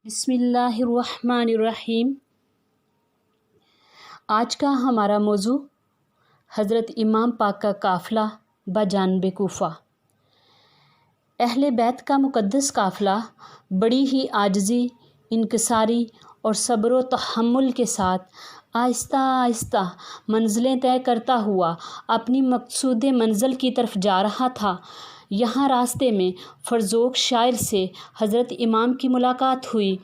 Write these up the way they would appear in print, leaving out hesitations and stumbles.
بسم اللہ الرحمن الرحیم۔ آج کا ہمارا موضوع حضرت امام پاک کا قافلہ بجانب کوفہ۔ اہل بیت کا مقدس قافلہ بڑی ہی عاجزی، انکساری اور صبر و تحمل کے ساتھ آہستہ آہستہ منزلیں طے کرتا ہوا اپنی مقصود منزل کی طرف جا رہا تھا۔ یہاں راستے میں فرزوق شاعر سے حضرت امام کی ملاقات ہوئی۔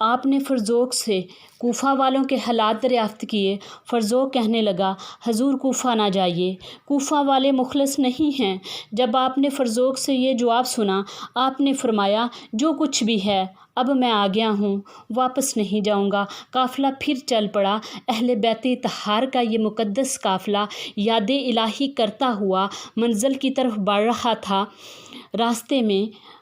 آپ نے فرزوق سے کوفہ والوں کے حالات دریافت کیے۔ فرزوق کہنے لگا، حضور کوفہ نہ جائیے، کوفہ والے مخلص نہیں ہیں۔ جب آپ نے فرزوق سے یہ جواب سنا، آپ نے فرمایا، جو کچھ بھی ہے اب میں آ گیا ہوں، واپس نہیں جاؤں گا۔ قافلہ پھر چل پڑا۔ اہل بیت طہار کا یہ مقدس قافلہ یاد الہی کرتا ہوا منزل کی طرف بڑھ رہا تھا۔ راستے میں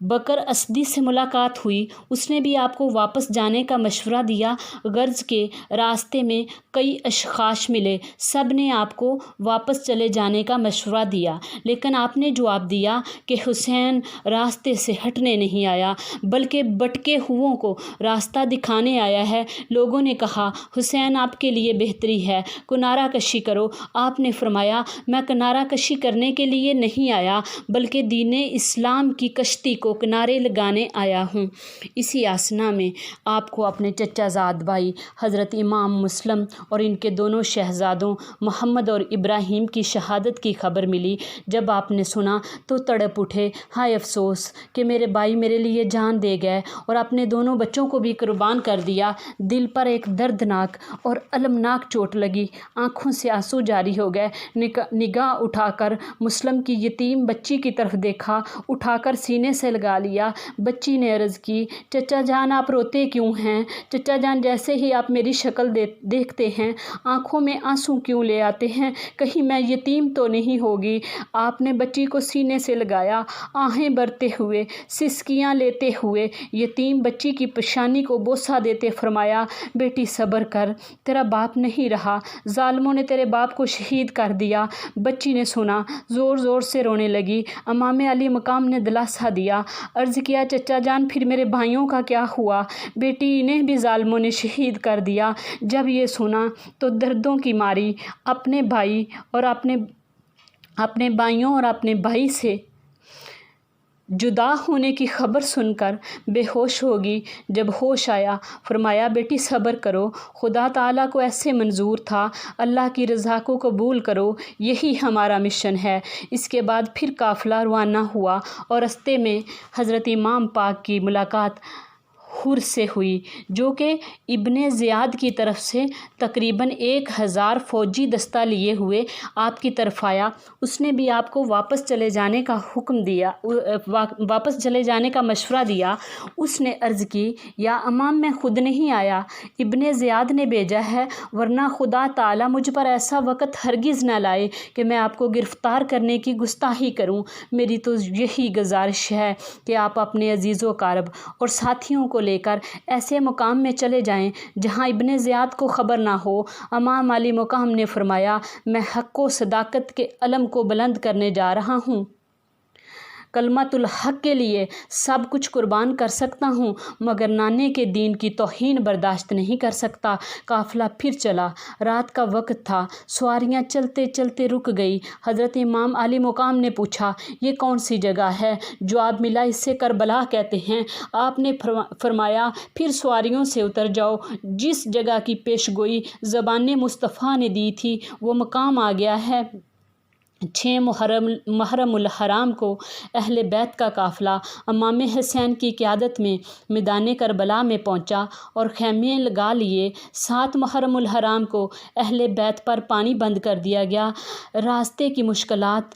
بکر اسدی سے ملاقات ہوئی۔ اس نے بھی آپ کو واپس جانے کا مشورہ دیا، غرض کہ راستے میں کئی اشخاص ملے، سب نے آپ کو واپس چلے جانے کا مشورہ دیا، لیکن آپ نے جواب دیا کہ حسین راستے سے ہٹنے نہیں آیا بلکہ بھٹکے ہوئوں کو راستہ دکھانے آیا ہے۔ لوگوں نے کہا، حسین آپ کے لیے بہتری ہے، کنارہ کشی کرو۔ آپ نے فرمایا، میں کنارہ کشی کرنے کے لیے نہیں آیا بلکہ دین اسلام کی کشتی کو کنارے لگانے آیا ہوں۔ اسی اثنا میں آپ کو اپنے چچا زاد بھائی حضرت امام مسلم اور ان کے دونوں شہزادوں محمد اور ابراہیم کی شہادت کی خبر ملی۔ جب آپ نے سنا تو تڑپ اٹھے، ہائے افسوس کہ میرے بھائی میرے لیے جان دے گئے اور اپنے دونوں بچوں کو بھی قربان کر دیا۔ دل پر ایک دردناک اور المناک چوٹ لگی، آنکھوں سے آنسو جاری ہو گئے۔ نگاہ اٹھا کر مسلم کی یتیم بچی کی طرف دیکھا، اٹھا کر سینے سے لگا لیا۔ بچی نے عرض کی، چچا جان آپ روتے کیوں ہیں؟ چچا جان جیسے ہی آپ میری شکل دیکھتے ہیں آنکھوں میں آنسو کیوں لے آتے ہیں؟ کہیں میں یتیم تو نہیں ہوگی؟ آپ نے بچی کو سینے سے لگایا، آہیں بھرتے ہوئے، سسکیاں لیتے ہوئے یتیم بچی کی پیشانی کو بوسہ دیتے فرمایا، بیٹی صبر کر، تیرا باپ نہیں رہا، ظالموں نے تیرے باپ کو شہید کر دیا۔ بچی نے سنا، زور زور سے رونے لگی۔ امام علی مقام نے دلاسا دیا، عرض کیا، چچا جان پھر میرے بھائیوں کا کیا ہوا؟ بیٹی انہیں بھی ظالموں نے شہید کر دیا۔ جب یہ سنا تو دردوں کی ماری اپنے بھائیوں اور اپنے بھائی سے جدا ہونے کی خبر سن کر بے ہوش ہوگی۔ جب ہوش آیا فرمایا، بیٹی صبر کرو، خدا تعالیٰ کو ایسے منظور تھا، اللہ کی رضا کو قبول کرو، یہی ہمارا مشن ہے۔ اس کے بعد پھر قافلہ روانہ ہوا اور رستے میں حضرت امام پاک کی ملاقات حر سے ہوئی، جو کہ ابن زیاد کی طرف سے تقریباً 1000 فوجی دستہ لیے ہوئے آپ کی طرف آیا۔ اس نے بھی آپ کو واپس چلے جانے کا مشورہ دیا۔ اس نے عرض کی، یا امام میں خود نہیں آیا، ابن زیاد نے بھیجا ہے، ورنہ خدا تعالیٰ مجھ پر ایسا وقت ہرگز نہ لائے کہ میں آپ کو گرفتار کرنے کی گستاخی کروں۔ میری تو یہی گزارش ہے کہ آپ اپنے عزیز و اقارب اور ساتھیوں کو لے کر ایسے مقام میں چلے جائیں جہاں ابن زیاد کو خبر نہ ہو۔ امام علی مقام نے فرمایا، میں حق و صداقت کے علم کو بلند کرنے جا رہا ہوں، کلمۃ الحق کے لیے سب کچھ قربان کر سکتا ہوں مگر نانے کے دین کی توہین برداشت نہیں کر سکتا۔ قافلہ پھر چلا، رات کا وقت تھا، سواریاں چلتے چلتے رک گئی۔ حضرت امام علی مقام نے پوچھا، یہ کون سی جگہ ہے؟ جواب ملا، اسے کربلا کہتے ہیں۔ آپ نے فرمایا، پھر سواریوں سے اتر جاؤ، جس جگہ کی پیش گوئی زبان مصطفیٰ نے دی تھی وہ مقام آ گیا ہے۔ 6 محرم الحرام کو اہل بیت کا قافلہ امام حسین کی قیادت میں میدان کربلا میں پہنچا اور خیمے لگا لیے۔ 7 محرم الحرام کو اہل بیت پر پانی بند کر دیا گیا۔ راستے کی مشکلات،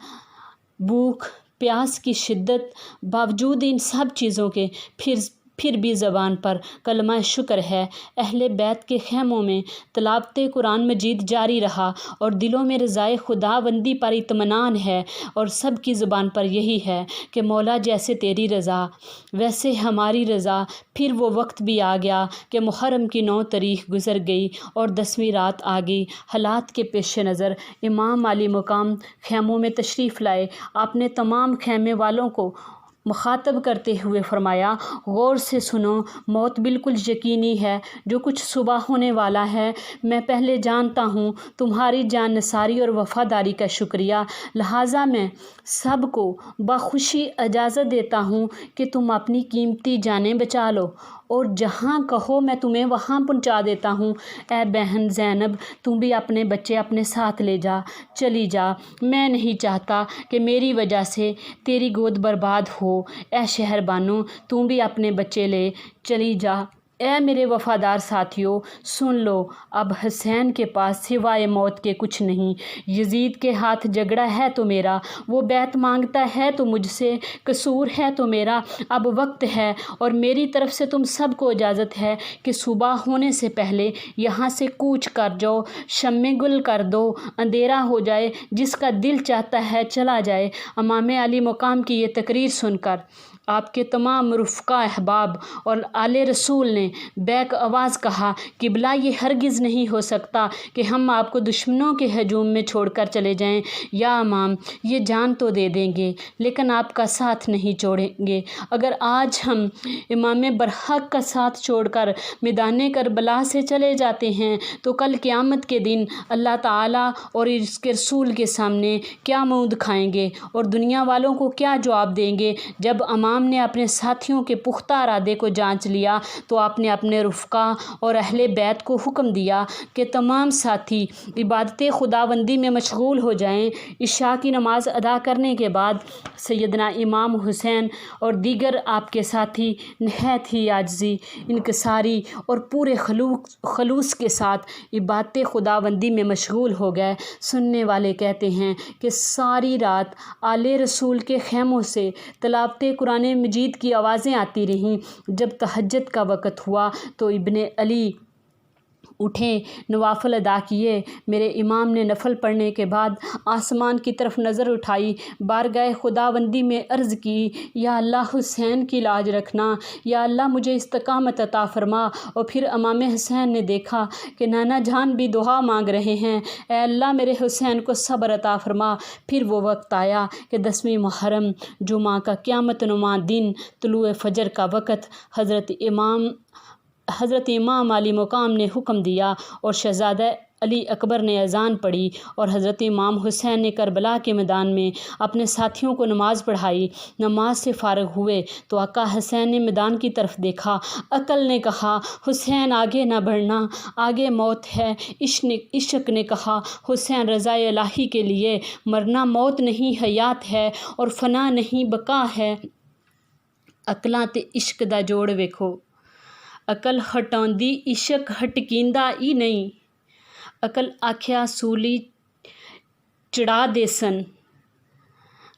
بھوک پیاس کی شدت، باوجود ان سب چیزوں کے پھر بھی زبان پر کلمہ شکر ہے۔ اہل بیت کے خیموں میں تلاوت قرآن مجید جاری رہا اور دلوں میں رضائے خداوندی پر اطمینان ہے، اور سب کی زبان پر یہی ہے کہ مولا جیسے تیری رضا ویسے ہماری رضا۔ پھر وہ وقت بھی آ گیا کہ محرم کی 9 تاریخ گزر گئی اور 10ویں رات آ گئی۔ حالات کے پیش نظر امام علی مقام خیموں میں تشریف لائے۔ آپ نے تمام خیمے والوں کو مخاطب کرتے ہوئے فرمایا، غور سے سنو، موت بالکل یقینی ہے، جو کچھ صبح ہونے والا ہے میں پہلے جانتا ہوں۔ تمہاری جان نثاری اور وفاداری کا شکریہ، لہٰذا میں سب کو بخوشی اجازت دیتا ہوں کہ تم اپنی قیمتی جانیں بچا لو، اور جہاں کہو میں تمہیں وہاں پہنچا دیتا ہوں۔ اے بہن زینب، تم بھی اپنے بچے اپنے ساتھ لے جا، چلی جا، میں نہیں چاہتا کہ میری وجہ سے تیری گود برباد ہو۔ اے شہر بانو، تم بھی اپنے بچے لے چلی جا۔ اے میرے وفادار ساتھیوں، سن لو، اب حسین کے پاس سوائے موت کے کچھ نہیں۔ یزید کے ہاتھ جھگڑا ہے تو میرا، وہ بیعت مانگتا ہے تو مجھ سے، قصور ہے تو میرا۔ اب وقت ہے اور میری طرف سے تم سب کو اجازت ہے کہ صبح ہونے سے پہلے یہاں سے کوچ کر جاؤ، شمیں گل کر دو، اندھیرا ہو جائے، جس کا دل چاہتا ہے چلا جائے۔ امام علی مقام کی یہ تقریر سن کر آپ کے تمام رفقا احباب اور آل رسول نے بیک آواز کہا، قبلہ یہ ہرگز نہیں ہو سکتا کہ ہم آپ کو دشمنوں کے ہجوم میں چھوڑ کر چلے جائیں۔ یا امام، یہ جان تو دے دیں گے لیکن آپ کا ساتھ نہیں چھوڑیں گے۔ اگر آج ہم امام برحق کا ساتھ چھوڑ کر میدان کربلا سے چلے جاتے ہیں تو کل قیامت کے دن اللہ تعالیٰ اور اس کے رسول کے سامنے کیا منہ دکھائیں گے اور دنیا والوں کو کیا جواب دیں گے؟ جب امام نے اپنے ساتھیوں کے پختہ ارادے کو جانچ لیا تو آپ نے اپنے رفقا اور اہل بیت کو حکم دیا کہ تمام ساتھی عبادت خداوندی میں مشغول ہو جائیں۔ عشاء کی نماز ادا کرنے کے بعد سیدنا امام حسین اور دیگر آپ کے ساتھی نہایت ہی عاجزی، انکساری اور پورے خلوص کے ساتھ عبادت خداوندی میں مشغول ہو گئے۔ سننے والے کہتے ہیں کہ ساری رات آل رسول کے خیموں سے تلاوت قرآن مجید کی آوازیں آتی رہیں۔ جب تہجد کا وقت ہوا تو ابن علی اٹھے، نوافل ادا کیے۔ میرے امام نے نفل پڑھنے کے بعد آسمان کی طرف نظر اٹھائی، بارگاہ خداوندی میں عرض کی، یا اللہ حسین کی لاج رکھنا، یا اللہ مجھے استقامت عطا فرما۔ اور پھر امام حسین نے دیکھا کہ نانا جان بھی دعا مانگ رہے ہیں، اے اللہ میرے حسین کو صبر عطا فرما۔ پھر وہ وقت آیا کہ 10ویں محرم، جمعہ کا قیامت نما دن، طلوع فجر کا وقت، حضرت امام علی مقام نے حکم دیا اور شہزادہ علی اکبر نے اذان پڑھی اور حضرت امام حسین نے کربلا کے میدان میں اپنے ساتھیوں کو نماز پڑھائی۔ نماز سے فارغ ہوئے تو آقا حسین نے میدان کی طرف دیکھا۔ عقل نے کہا، حسین آگے نہ بڑھنا، آگے موت ہے۔ عشق نے کہا، حسین رضا الہی کے لیے مرنا موت نہیں حیات ہے اور فنا نہیں بقا ہے۔ عقلاں تے عشق دا جوڑ ویکھو، عقل ہٹاؤندی عشق ہٹکیندا ای نہیں۔ عقل آکھیا سولی چڑھا دیسن،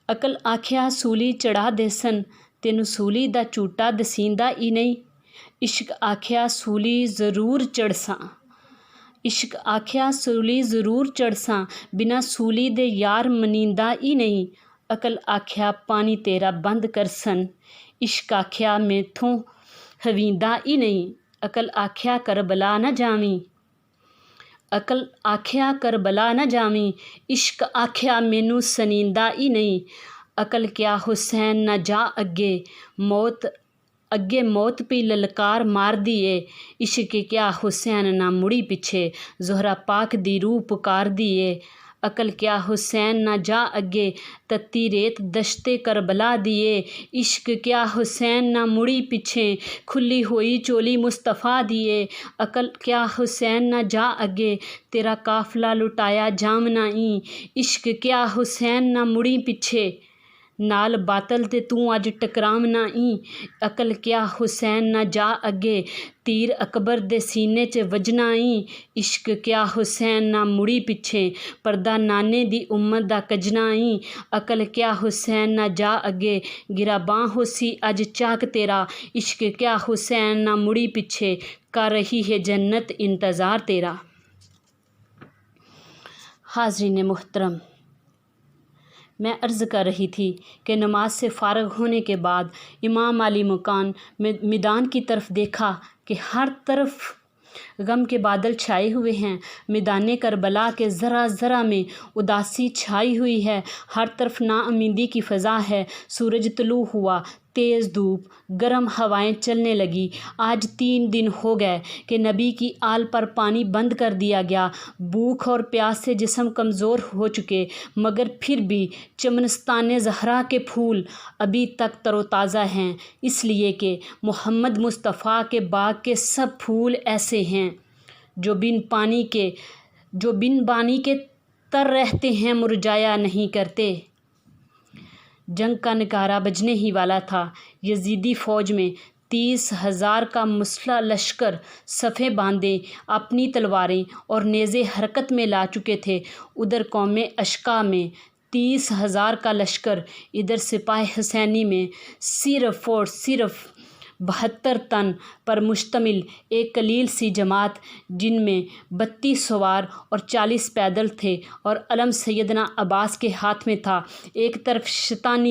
عقل آکھیا سولی چڑھا دیسن، تینوں سولی دا چوٹا دسیندا ای نہیں۔ عشق آکھیا سولی ضرور چڑھساں، عشق آکھیا سولی ضرور چڑھساں، بنا سولی دے یار منیندا ای نہیں۔ عقل آکھیا پانی تیرا بند کرسن، عشق آکھیا میتھوں ہویندا ای نہیں۔ عقل آکھیا کربلا نہ جاویں، عقل آکھیا کربلا نہ جاویں، عشق آکھیا مینوں سنیندا ای نہیں۔ عقل کیا حسین نہ جا اگے موت پی للکار مار دیے، عشق کیا حسین نہ مڑی پیچھے زہرا پاک دی روح پکار دیے۔ عقل کیا حسین نہ جا اگے تتی ریت دشتے کربلا دیے، عشق کیا حسین نہ مڑی پیچھے کھلی ہوئی چولی مصطفیٰ دیے۔ عقل کیا حسین نہ جا اگے تیرا قافلہ لٹایا جامنا ای، عشق کیا حسین نہ مڑی پیچھے نال باطل تے تو اج ٹکراونا ای۔ عقل کیا حسین نہ جا اگے تیر اکبر دے سینے چ وجنا ای، عشق کیا حسین نہ مڑی پیچھے پردہ نانے دی امت دا کجنا ای۔ عقل کیا حسین نہ جا اگے گراباں ہوسی اج چاک تیرا، عشق کیا حسین نہ مڑی پیچھے کر رہی ہے جنت انتظار تیرا۔ حاضرین محترم، میں عرض کر رہی تھی کہ نماز سے فارغ ہونے کے بعد امام علی مقام میدان کی طرف دیکھا کہ ہر طرف غم کے بادل چھائے ہوئے ہیں، میدان کربلا کے ذرا ذرا میں اداسی چھائی ہوئی ہے، ہر طرف ناامیدی کی فضا ہے۔ سورج طلوع ہوا، تیز دھوپ، گرم ہوائیں چلنے لگی۔ آج 3 دن ہو گئے کہ نبی کی آل پر پانی بند کر دیا گیا۔ بھوک اور پیاس سے جسم کمزور ہو چکے، مگر پھر بھی چمنستان زہرا کے پھول ابھی تک تر و تازہ ہیں، اس لیے کہ محمد مصطفیٰ کے باغ کے سب پھول ایسے ہیں جو بن پانی کے تر رہتے ہیں، مرجھایا نہیں کرتے۔ جنگ کا نکارہ بجنے ہی والا تھا۔ یزیدی فوج میں 30,000 کا مسلح لشکر صفیں باندھے اپنی تلواریں اور نیزے حرکت میں لا چکے تھے۔ ادھر قوم اشقا میں 30,000 کا لشکر، ادھر سپاہ حسینی میں صرف اور صرف 72 تن پر مشتمل ایک قلیل سی جماعت، جن میں 32 سوار اور 40 پیدل تھے، اور علم سیدنا عباس کے ہاتھ میں تھا۔ ایک طرف شیطان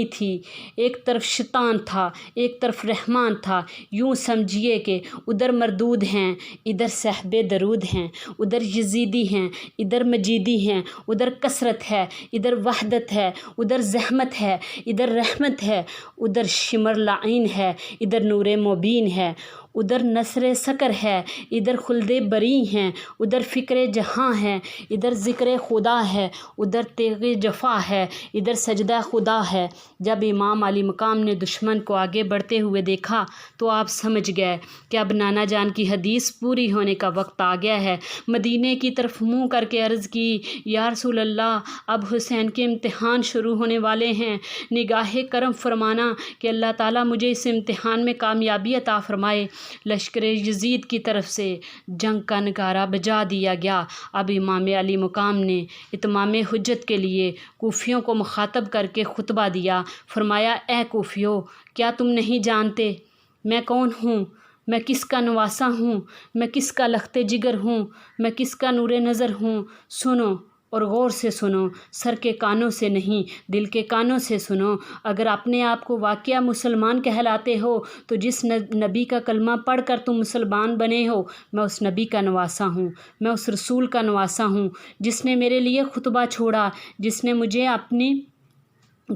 تھا، ایک طرف رحمان تھا۔ یوں سمجھیے کہ ادھر مردود ہیں، ادھر صاحب درود ہیں، ادھر یزیدی ہیں، ادھر مجیدی ہیں، ادھر کثرت ہے، ادھر وحدت ہے، ادھر زحمت ہے، ادھر رحمت ہے، ادھر شمر لعین ہے، ادھر نور مبین ہے، ادھر نصر سکر ہے، ادھر خلد بری ہیں، ادھر فکر جہاں ہے، ادھر ذکر خدا ہے، ادھر تیغ جفا ہے، ادھر سجدہ خدا ہے۔ جب امام علی مقام نے دشمن کو آگے بڑھتے ہوئے دیکھا تو آپ سمجھ گئے کہ اب نانا جان کی حدیث پوری ہونے کا وقت آ گیا ہے۔ مدینے کی طرف منہ کر کے عرض کی، یا رسول اللہ، اب حسین کے امتحان شروع ہونے والے ہیں، نگاہ کرم فرمانا کہ اللہ تعالیٰ مجھے اس امتحان میں کامیابی عطا فرمائے۔ لشکر یزید کی طرف سے جنگ کا نکارہ بجا دیا گیا۔ اب امام علی مقام نے اتمام حجت کے لیے کوفیوں کو مخاطب کر کے خطبہ دیا۔ فرمایا، اے کوفیو، کیا تم نہیں جانتے میں کون ہوں؟ میں کس کا نواسہ ہوں؟ میں کس کا لخت جگر ہوں؟ میں کس کا نور نظر ہوں؟ سنو اور غور سے سنو، سر کے کانوں سے نہیں، دل کے کانوں سے سنو۔ اگر اپنے آپ کو واقعہ مسلمان کہلاتے ہو تو جس نبی کا کلمہ پڑھ کر تم مسلمان بنے ہو، میں اس نبی کا نواسہ ہوں، میں اس رسول کا نواسہ ہوں جس نے میرے لیے خطبہ چھوڑا، جس نے مجھے اپنی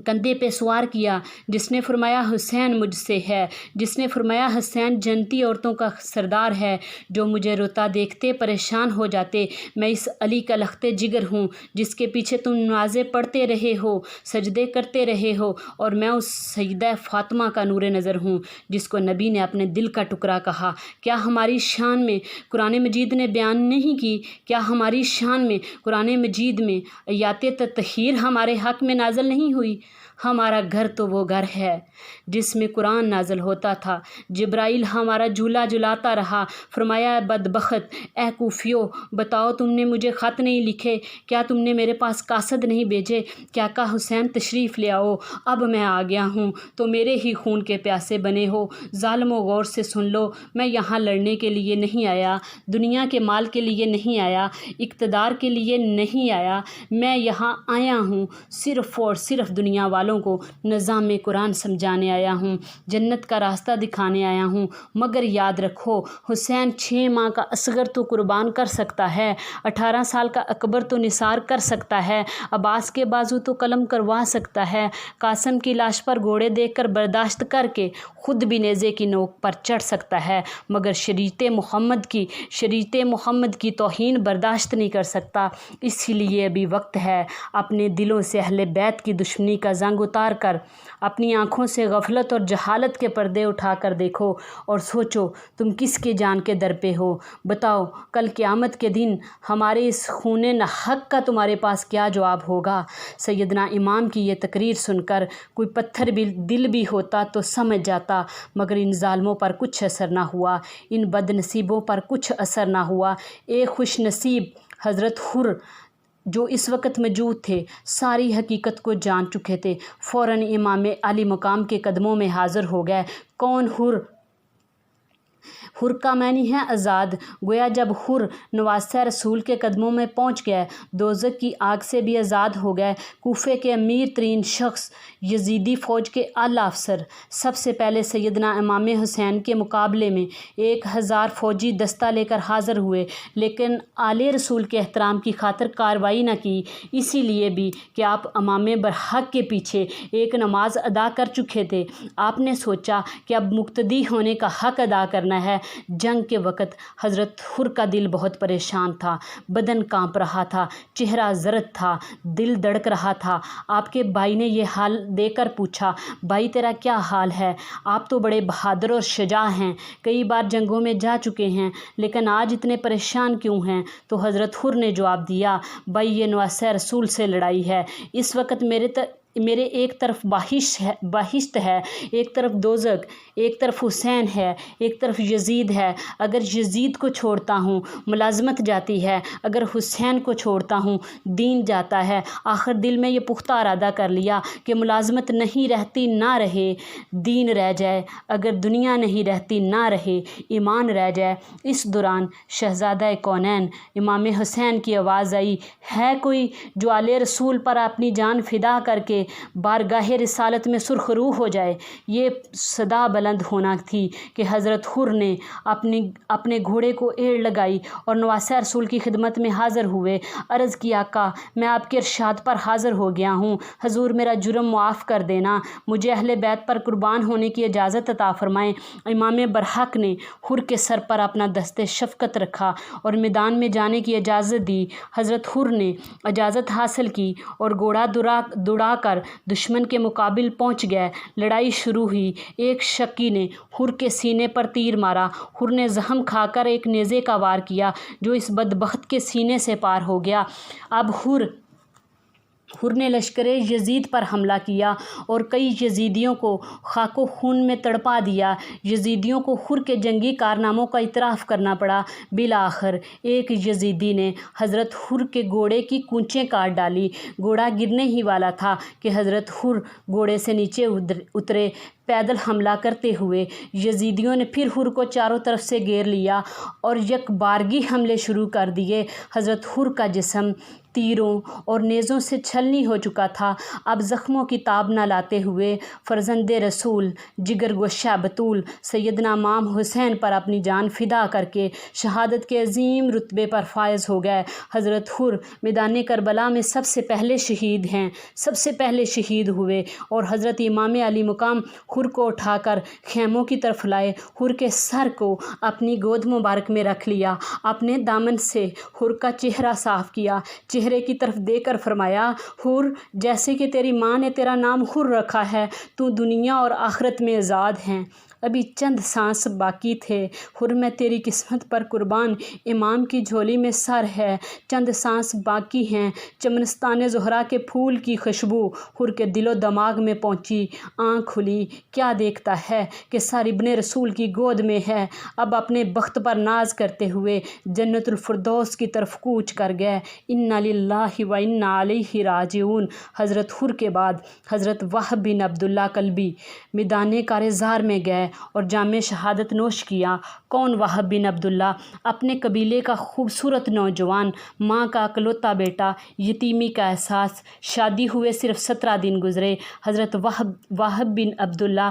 کندھے پہ سوار کیا، جس نے فرمایا حسین مجھ سے ہے، جس نے فرمایا حسین جنتی عورتوں کا سردار ہے، جو مجھے روتا دیکھتے پریشان ہو جاتے۔ میں اس علی کا لخت جگر ہوں جس کے پیچھے تم نمازیں پڑھتے رہے ہو، سجدے کرتے رہے ہو، اور میں اس سیدہ فاطمہ کا نور نظر ہوں جس کو نبی نے اپنے دل کا ٹکڑا کہا۔ کیا ہماری شان میں قرآن مجید نے بیان نہیں کی؟ کیا ہماری شان میں قرآن مجید میں آیات تطہیر ہمارے حق میں نازل نہیں ہوئی؟ ہمارا گھر تو وہ گھر ہے جس میں قرآن نازل ہوتا تھا۔ جبرائیل ہمارا جھولا جھلاتا رہا۔ فرمایا، بدبخت، اے کوفیو، بتاؤ تم نے مجھے خط نہیں لکھے؟ کیا تم نے میرے پاس قاصد نہیں بھیجے؟ کیا کہا حسین تشریف لے آؤ؟ اب میں آ گیا ہوں تو میرے ہی خون کے پیاسے بنے ہو۔ ظالمو، غور سے سن لو، میں یہاں لڑنے کے لیے نہیں آیا، دنیا کے مال کے لیے نہیں آیا، اقتدار کے لیے نہیں آیا۔ میں یہاں آیا ہوں صرف اور صرف دنیا والوں کو نظام قرآن سمجھانے آیا ہوں، جنت کا راستہ دکھانے آیا ہوں۔ مگر یاد رکھو، حسین 6 ماہ کا اصغر تو قربان کر سکتا ہے، 18 سال کا اکبر تو نثار کر سکتا ہے، عباس کے بازو تو قلم کروا سکتا ہے، قاسم کی لاش پر گھوڑے دیکھ کر برداشت کر کے خود بھی نیزے کی نوک پر چڑھ سکتا ہے، مگر شریعت محمد کی توہین برداشت نہیں کر سکتا۔ اسی لیے ابھی وقت ہے، اپنے دلوں سے اہل بیت کی دشمنی کا زنگ اتار کر اپنی آنکھوں سے غفلت اور جہالت کے پردے اٹھا کر دیکھو اور سوچو تم کس کے جان کے در پہ ہو۔ بتاؤ کل قیامت کے دن ہمارے اس خون ناحق کا تمہارے پاس کیا جواب ہوگا؟ سیدنا امام کی یہ تقریر سن کر کوئی پتھر دل بھی ہوتا تو سمجھ جاتا، مگر ان ظالموں پر کچھ اثر نہ ہوا، ان بد نصیبوں پر کچھ اثر نہ ہوا۔ ایک خوش نصیب حضرت حر جو اس وقت موجود تھے، ساری حقیقت کو جان چکے تھے، فوراً امام علی مقام کے قدموں میں حاضر ہو گئے۔ کون حر؟ حر کا معنی ہے آزاد۔ گویا جب حر نواسہ رسول کے قدموں میں پہنچ گئے، دوزخ کی آگ سے بھی آزاد ہو گئے۔ کوفے کے امیر ترین شخص، یزیدی فوج کے اعلیٰ افسر، سب سے پہلے سیدنا امام حسین کے مقابلے میں 1000 فوجی دستہ لے کر حاضر ہوئے، لیکن آل رسول کے احترام کی خاطر کارروائی نہ کی، اسی لیے بھی کہ آپ امام برحق کے پیچھے ایک نماز ادا کر چکے تھے۔ آپ نے سوچا کہ اب مقتدی ہونے کا حق ادا کرنا ہے۔ جنگ کے وقت حضرت حر کا دل بہت پریشان تھا، بدن کانپ رہا تھا، چہرہ زرد تھا، دل دھڑک رہا تھا۔ آپ کے بھائی نے یہ حال دیکھ کر پوچھا، بھائی تیرا کیا حال ہے؟ آپ تو بڑے بہادر اور شجاع ہیں، کئی بار جنگوں میں جا چکے ہیں، لیکن آج اتنے پریشان کیوں ہیں؟ تو حضرت حر نے جواب دیا، بھائی یہ نواسہ رسول سے لڑائی ہے، اس وقت میرے ایک طرف بہشت ہے، ایک طرف دوزخ، ایک طرف حسین ہے، ایک طرف یزید ہے۔ اگر یزید کو چھوڑتا ہوں ملازمت جاتی ہے، اگر حسین کو چھوڑتا ہوں دین جاتا ہے۔ آخر دل میں یہ پختہ ارادہ کر لیا کہ ملازمت نہیں رہتی نہ رہے، دین رہ جائے، اگر دنیا نہیں رہتی نہ رہے، ایمان رہ جائے۔ اس دوران شہزادہ کونین امام حسین کی آواز آئی، ہے کوئی جو آل رسول پر اپنی جان فدا کر کے بارگاہ رسالت میں سرخ روح ہو جائے؟ یہ صدا بلند ہونا تھی کہ حضرت حر نے اپنے گھوڑے کو ایڑ لگائی اور نواسہ رسول کی خدمت میں حاضر ہوئے۔ عرض کی، آقا میں آپ کے ارشاد پر حاضر ہو گیا ہوں، حضور میرا جرم معاف کر دینا، مجھے اہل بیت پر قربان ہونے کی اجازت عطا فرمائیں۔ امام برحق نے حر کے سر پر اپنا دست شفقت رکھا اور میدان میں جانے کی اجازت دی۔ حضرت حر نے اجازت حاصل کی اور گھوڑا دوڑا کر دشمن کے مقابل پہنچ گئے۔ لڑائی شروع ہوئی۔ ایک شکی نے حر کے سینے پر تیر مارا۔ حر نے زخم کھا کر ایک نیزے کا وار کیا جو اس بدبخت کے سینے سے پار ہو گیا۔ اب حر نے لشکر یزید پر حملہ کیا اور کئی یزیدیوں کو خاک و خون میں تڑپا دیا۔ یزیدیوں کو حر کے جنگی کارناموں کا اعتراف کرنا پڑا۔ بالآخر ایک یزیدی نے حضرت حر کے گھوڑے کی کونچیں کاٹ ڈالی۔ گھوڑا گرنے ہی والا تھا کہ حضرت حر گھوڑے سے نیچے اترے، پیدل حملہ کرتے ہوئے۔ یزیدیوں نے پھر حر کو چاروں طرف سے گھیر لیا اور یک بارگی حملے شروع کر دیے۔ حضرت حر کا جسم تیروں اور نیزوں سے چھلنی ہو چکا تھا۔ اب زخموں کی تاب نہ لاتے ہوئے فرزند رسول جگر گوشہ بطول سیدنا امام حسین پر اپنی جان فدا کر کے شہادت کے عظیم رتبے پر فائز ہو گئے۔ حضرت حر میدان کربلا میں سب سے پہلے شہید ہوئے اور حضرت امام علی مقام حر کو اٹھا کر خیموں کی طرف لائے۔ حر کے سر کو اپنی گود مبارک میں رکھ لیا، اپنے دامن سے حر کا چہرہ صاف کیا، چہرے کی طرف دیکھ کر فرمایا، حر جیسے کہ تیری ماں نے تیرا نام حر رکھا ہے، تو دنیا اور آخرت میں آزاد ہیں۔ ابھی چند سانس باقی تھے، حر میں تیری قسمت پر قربان، امام کی جھولی میں سر ہے، چند سانس باقی ہیں۔ چمنستان زہرا کے پھول کی خوشبو حر کے دل و دماغ میں پہنچی، آنکھ کھلی، کیا دیکھتا ہے کہ سر ابن رسول کی گود میں ہے۔ اب اپنے بخت پر ناز کرتے ہوئے جنت الفردوس کی طرف کوچ کر گئے۔ انا للہ و انا الیہ راجعون۔ حضرت حر کے بعد حضرت وہب بن عبداللہ کلبی میدان کارزار میں گئے اور جام شہادت نوش کیا۔ کون وہب بن عبداللہ؟ اپنے قبیلے کا خوبصورت نوجوان، ماں کا اکلوتا بیٹا، یتیمی کا احساس، شادی ہوئے صرف 17 دن گزرے۔ حضرت وہب بن عبداللہ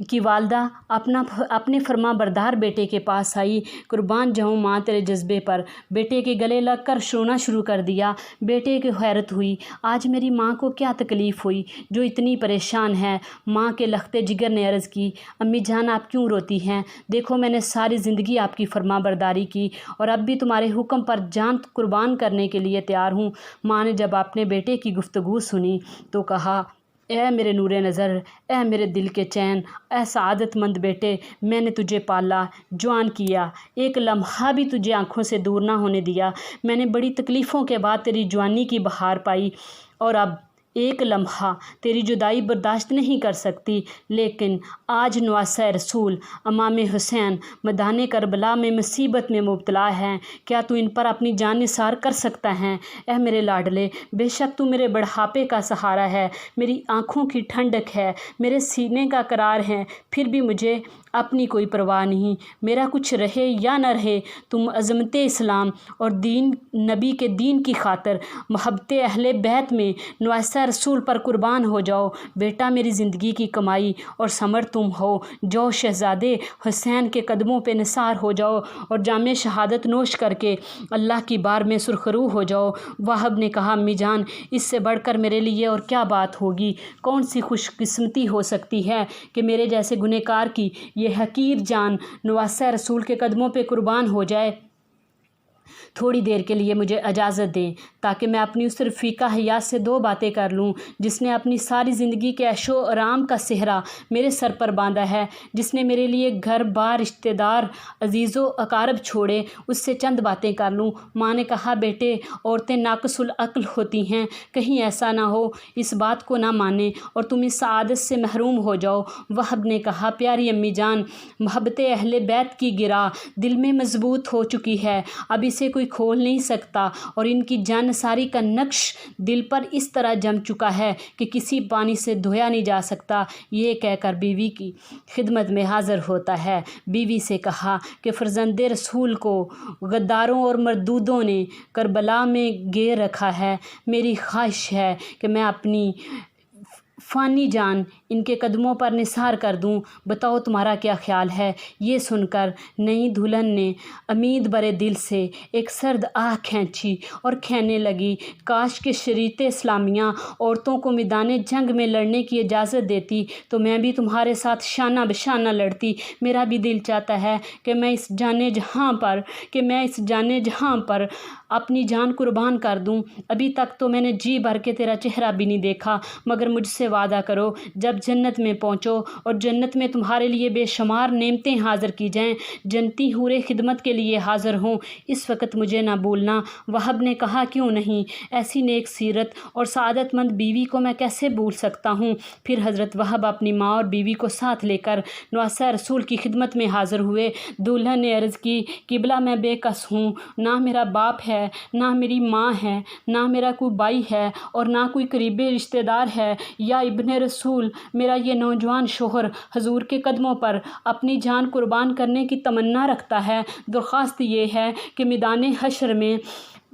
کی والدہ اپنے فرما بردار بیٹے کے پاس آئی، قربان جاؤں ماں تیرے جذبے پر۔ بیٹے کے گلے لگ کر رونا شروع کر دیا۔ بیٹے کی حیرت ہوئی، آج میری ماں کو کیا تکلیف ہوئی جو اتنی پریشان ہے؟ ماں کے لختے جگر نے عرض کی، امی جان آپ کیوں روتی ہیں؟ دیکھو میں نے ساری زندگی آپ کی فرما برداری کی اور اب بھی تمہارے حکم پر جان قربان کرنے کے لیے تیار ہوں۔ ماں نے جب اپنے بیٹے کی گفتگو سنی تو کہا، اے میرے نور نظر، اے میرے دل کے چین، اے سعادت مند بیٹے، میں نے تجھے پالا، جوان کیا، ایک لمحہ بھی تجھے آنکھوں سے دور نہ ہونے دیا۔ میں نے بڑی تکلیفوں کے بعد تیری جوانی کی بہار پائی اور اب ایک لمحہ تیری جدائی برداشت نہیں کر سکتی، لیکن آج نواسہ رسول امام حسین میدان کربلا میں مصیبت میں مبتلا ہیں، کیا تو ان پر اپنی جان نثار کر سکتا ہے؟ اے میرے لاڈلے، بے شک تو میرے بڑھاپے کا سہارا ہے، میری آنکھوں کی ٹھنڈک ہے، میرے سینے کا قرار ہے، پھر بھی مجھے اپنی کوئی پرواہ نہیں، میرا کچھ رہے یا نہ رہے، تم عظمت اسلام اور دین نبی کے دین کی خاطر محبت اہل بیت میں نواسہ رسول پر قربان ہو جاؤ۔ بیٹا، میری زندگی کی کمائی اور ثمر تم ہو، جو شہزادے حسین کے قدموں پہ نثار ہو جاؤ اور جام شہادت نوش کر کے اللہ کی بار میں سرخرو ہو جاؤ۔ وہب نے کہا، امی جان، اس سے بڑھ کر میرے لیے اور کیا بات ہوگی؟ کون سی خوش قسمتی ہو سکتی ہے کہ میرے جیسے گنہگار کی یہ حقیر جان نواسہ رسول کے قدموں پہ قربان ہو جائے؟ تھوڑی دیر کے لیے مجھے اجازت دیں تاکہ میں اپنی اس رفیقہ حیات سے دو باتیں کر لوں جس نے اپنی ساری زندگی کے عیش و آرام کا صحرا میرے سر پر باندھا ہے، جس نے میرے لیے گھر بار، رشتہ دار، عزیز و اقارب چھوڑے، اس سے چند باتیں کر لوں۔ ماں نے کہا، بیٹے، عورتیں ناقص العقل ہوتی ہیں، کہیں ایسا نہ ہو اس بات کو نہ مانیں اور تم اس سعادت سے محروم ہو جاؤ۔ وہب نے کہا، پیاری امی جان، محبت اہل بیت کی گرہ دل میں مضبوط ہو چکی ہے، اب اسے کوئی کھول نہیں سکتا، اور ان کی جانثاری کا نقش دل پر اس طرح جم چکا ہے کہ کسی پانی سے دھویا نہیں جا سکتا۔ یہ کہہ کر بیوی کی خدمت میں حاضر ہوتا ہے۔ بیوی سے کہا کہ فرزند رسول کو غداروں اور مردودوں نے کربلا میں گیر رکھا ہے، میری خواہش ہے کہ میں اپنی فانی جان ان کے قدموں پر نثار کر دوں، بتاؤ تمہارا کیا خیال ہے؟ یہ سن کر نئی دلہن نے امید برے دل سے ایک سرد آہ کھینچی اور کہنے لگی، کاش کہ شریعت اسلامیہ عورتوں کو میدان جنگ میں لڑنے کی اجازت دیتی تو میں بھی تمہارے ساتھ شانہ بشانہ لڑتی۔ میرا بھی دل چاہتا ہے کہ میں اس جانے جہاں پر اپنی جان قربان کر دوں۔ ابھی تک تو میں نے جی بھر کے تیرا چہرہ بھی نہیں دیکھا، مگر مجھ سے وعدہ کرو، جب جنت میں پہنچو اور جنت میں تمہارے لیے بے شمار نعمتیں حاضر کی جائیں، جنتی حوریں خدمت کے لیے حاضر ہوں، اس وقت مجھے نہ بھولنا۔ وہب نے کہا، کیوں نہیں، ایسی نیک سیرت اور سعادت مند بیوی کو میں کیسے بھول سکتا ہوں؟ پھر حضرت وہب اپنی ماں اور بیوی کو ساتھ لے کر نواسہ رسول کی خدمت میں حاضر ہوئے۔ دلہن نے عرض کی، قبلہ میں بے کس ہوں، نہ میرا باپ ہے، نہ میری ماں ہے، نہ میرا کوئی بھائی ہے اور نہ کوئی قریبی رشتہ دار ہے۔ یا ابن رسول، میرا یہ نوجوان شوہر حضور کے قدموں پر اپنی جان قربان کرنے کی تمنا رکھتا ہے۔ درخواست یہ ہے کہ میدان حشر میں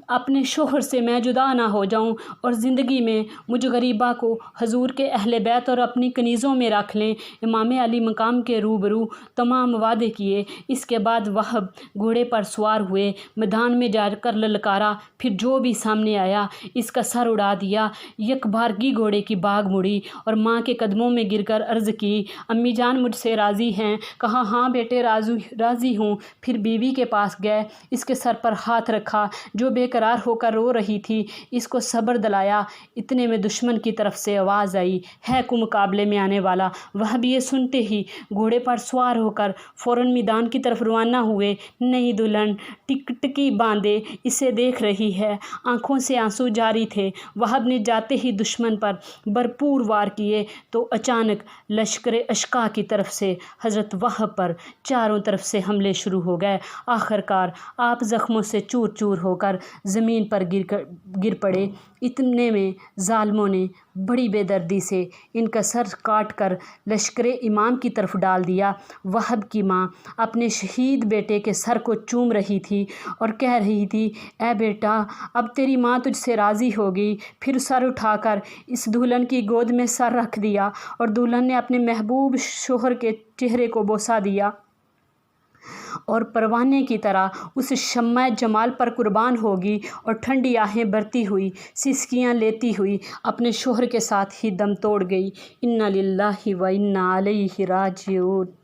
اپنے شوہر سے میں جدا نہ ہو جاؤں اور زندگی میں مجھ غریبہ کو حضور کے اہل بیت اور اپنی کنیزوں میں رکھ لیں۔ امام علی مقام کے روبرو تمام وعدے کیے۔ اس کے بعد وہب گھوڑے پر سوار ہوئے، میدان میں جا کر للکارا، پھر جو بھی سامنے آیا اس کا سر اڑا دیا۔ یک بارگی گھوڑے کی باگھ مڑی اور ماں کے قدموں میں گر کر عرض کی، امی جان مجھ سے راضی ہیں؟ کہا، ہاں بیٹے، راضی ہوں۔ پھر بیوی کے پاس گئے، اس کے سر پر ہاتھ رکھا جو بے قرار ہو کر رو رہی تھی، اس کو صبر دلایا۔ اتنے میں دشمن کی طرف سے آواز آئی، ہے کو مقابلے میں آنے والا؟ وہب یہ سنتے ہی گھوڑے پر سوار ہو کر فوراً میدان کی طرف روانہ ہوئے۔ نئی دلہن ٹکٹکی باندھے اسے دیکھ رہی ہے، آنکھوں سے آنسو جاری تھے۔ وہب نے جاتے ہی دشمن پر بھرپور وار کیے تو اچانک لشکر اشقا کی طرف سے حضرت وہب پر چاروں طرف سے حملے شروع ہو گئے۔ آخرکار آپ زخموں سے چور چور ہو کر زمین پر گر پڑے۔ اتنے میں ظالموں نے بڑی بے دردی سے ان کا سر کاٹ کر لشکر امام کی طرف ڈال دیا۔ وہب کی ماں اپنے شہید بیٹے کے سر کو چوم رہی تھی اور کہہ رہی تھی، اے بیٹا، اب تیری ماں تجھ سے راضی ہوگی۔ پھر سر اٹھا کر اس دلہن کی گود میں سر رکھ دیا اور دلہن نے اپنے محبوب شوہر کے چہرے کو بوسہ دیا اور پروانے کی طرح اس شمع جمال پر قربان ہوگی اور ٹھنڈی آہیں بھرتی ہوئی، سسکیاں لیتی ہوئی اپنے شوہر کے ساتھ ہی دم توڑ گئی۔ انا للہ و انا الیہ راجعون۔